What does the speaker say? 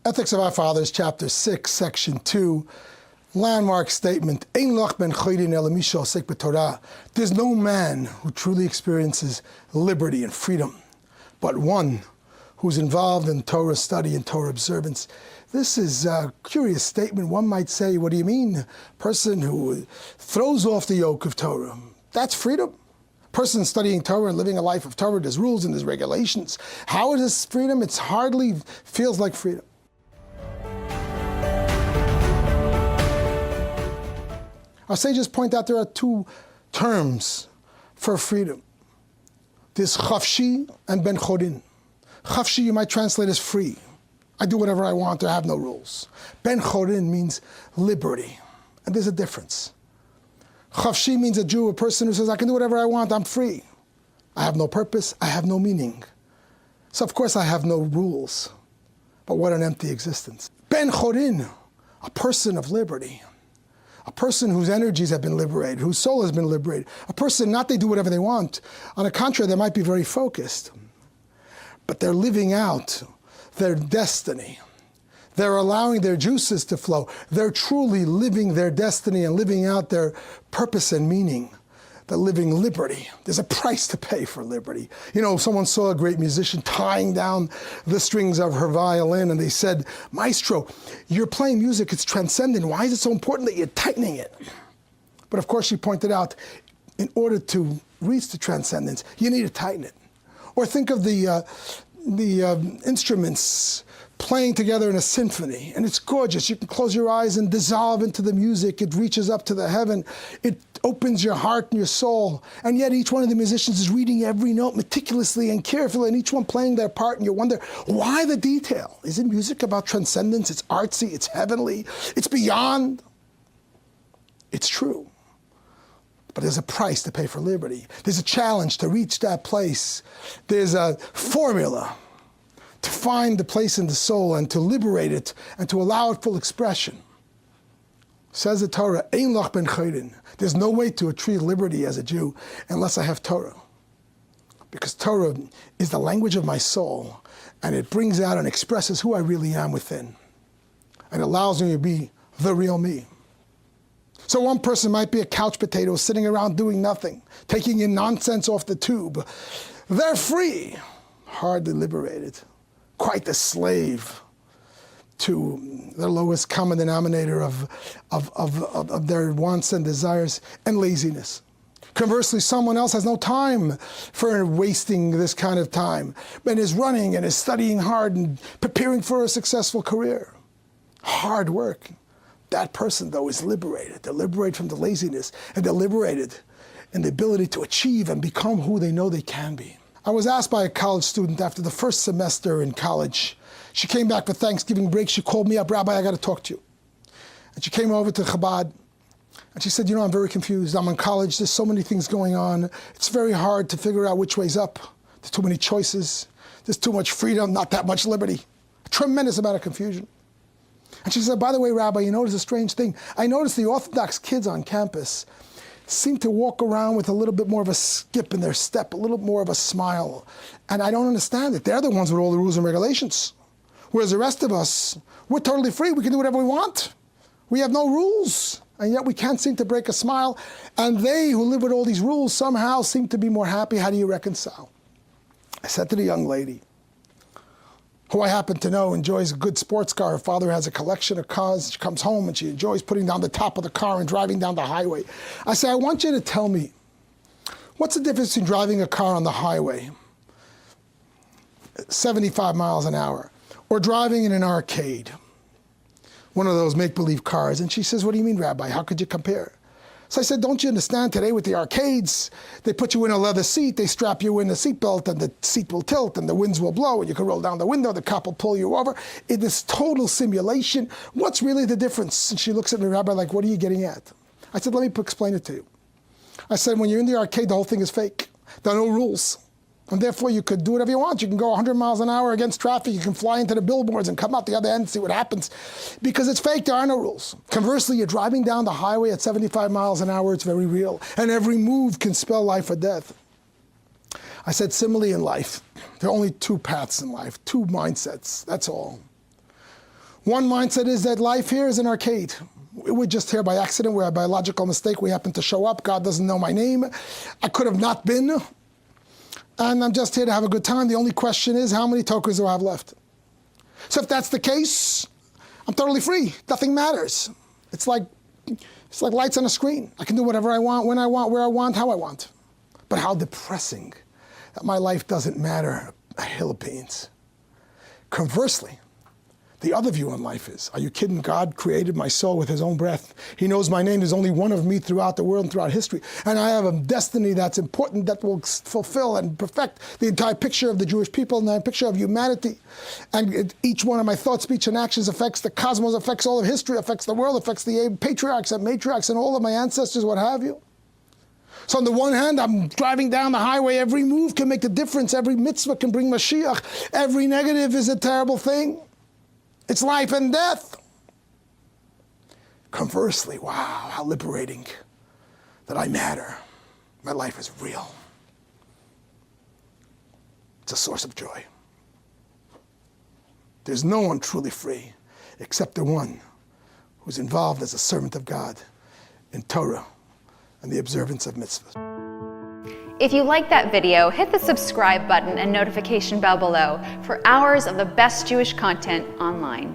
Ethics of Our Fathers, Chapter 6, Section 2, landmark statement, Ein lach ben choydin ela mi she'osek b'Torah. There's no man who truly experiences liberty and freedom, but one who's involved in Torah study and Torah observance. This is a curious statement. One might say, what do you mean? A person who throws off the yoke of Torah, that's freedom. Person studying Torah and living a life of Torah, there's rules and there's regulations. How is this freedom? It hardly feels like freedom. Our sages point out there are two terms for freedom. There's chafshi and ben chorin. Chafshi you might translate as free. I do whatever I want, I have no rules. Ben chorin means liberty, and there's a difference. Chafshi means a Jew, a person who says, I can do whatever I want, I'm free. I have no purpose, I have no meaning. So of course I have no rules, but what an empty existence. Ben chorin, a person of liberty. A person whose energies have been liberated, whose soul has been liberated. A person, not they do whatever they want. On the contrary, they might be very focused. But they're living out their destiny. They're allowing their juices to flow. They're truly living their destiny and living out their purpose and meaning. They're living liberty. There's a price to pay for liberty. You know, someone saw a great musician tying down the strings of her violin and they said, Maestro, you're playing music, it's transcendent. Why is it so important that you're tightening it? But of course, she pointed out, in order to reach the transcendence, you need to tighten it. Or think of the instruments playing together in a symphony, and it's gorgeous. You can close your eyes and dissolve into the music. It reaches up to the heaven. It opens your heart and your soul. And yet each one of the musicians is reading every note meticulously and carefully, and each one playing their part, and you wonder, why the detail? Isn't music about transcendence? It's artsy, it's heavenly, it's beyond. It's true. But there's a price to pay for liberty. There's a challenge to reach that place. There's a formula to find the place in the soul and to liberate it and to allow it full expression. Says the Torah, Ein lach ben choydin. There's no way to achieve liberty as a Jew unless I have Torah. Because Torah is the language of my soul, and it brings out and expresses who I really am within. And allows me to be the real me. So one person might be a couch potato sitting around doing nothing, taking in nonsense off the tube. They're free, hardly liberated. Quite the slave to the lowest common denominator of their wants and desires and laziness. Conversely, someone else has no time for wasting this kind of time and is running and is studying hard and preparing for a successful career. Hard work. That person, though, is liberated. They're liberated from the laziness, and they're liberated in the ability to achieve and become who they know they can be. I was asked by a college student after the first semester in college. She came back for Thanksgiving break. She called me up, Rabbi, I got to talk to you. And she came over to Chabad, and she said, you know, I'm very confused. I'm in college. There's so many things going on. It's very hard to figure out which way's up. There's too many choices. There's too much freedom, not that much liberty. A tremendous amount of confusion. And she said, by the way, Rabbi, you notice a strange thing. I noticed the Orthodox kids on campus seem to walk around with a little bit more of a skip in their step, a little more of a smile. And I don't understand it. They're the ones with all the rules and regulations. Whereas the rest of us, we're totally free. We can do whatever we want. We have no rules. And yet we can't seem to break a smile. And they who live with all these rules somehow seem to be more happy. How do you reconcile? I said to the young lady, who I happen to know enjoys a good sports car. Her father has a collection of cars. She comes home and she enjoys putting down the top of the car and driving down the highway. I say, I want you to tell me, what's the difference between driving a car on the highway, 75 miles an hour, or driving in an arcade, one of those make-believe cars? And she says, what do you mean, Rabbi? How could you compare? So I said, don't you understand today with the arcades, they put you in a leather seat, they strap you in a seatbelt, and the seat will tilt, and the winds will blow, and you can roll down the window, the cop will pull you over. It is total simulation. What's really the difference? And she looks at me, Rabbi, like, what are you getting at? I said, let me explain it to you. I said, when you're in the arcade, the whole thing is fake. There are no rules. And therefore, you could do whatever you want. You can go 100 miles an hour against traffic. You can fly into the billboards and come out the other end and see what happens. Because it's fake, there are no rules. Conversely, you're driving down the highway at 75 miles an hour, it's very real. And every move can spell life or death. I said, similarly in life, there are only two paths in life, two mindsets, that's all. One mindset is that life here is an arcade. We're just here by accident. We're a biological mistake. We happen to show up. God doesn't know my name. I could have not been. And I'm just here to have a good time. The only question is, how many tokens do I have left? So if that's the case, I'm totally free. Nothing matters. It's like lights on a screen. I can do whatever I want, when I want, where I want, how I want. But how depressing that my life doesn't matter a hill of beans. Conversely, the other view on life is, are you kidding? God created my soul with his own breath. He knows my name. There's only one of me throughout the world and throughout history. And I have a destiny that's important that will fulfill and perfect the entire picture of the Jewish people and the picture of humanity. And each one of my thoughts, speech, and actions affects the cosmos, affects all of history, affects the world, affects the patriarchs and matriarchs and all of my ancestors, what have you. So on the one hand, I'm driving down the highway. Every move can make a difference. Every mitzvah can bring Mashiach. Every negative is a terrible thing. It's life and death. Conversely, wow, how liberating that I matter. My life is real. It's a source of joy. There's no one truly free except the one who's involved as a servant of God in Torah and the observance of mitzvahs. If you like that video, hit the subscribe button and notification bell below for hours of the best Jewish content online.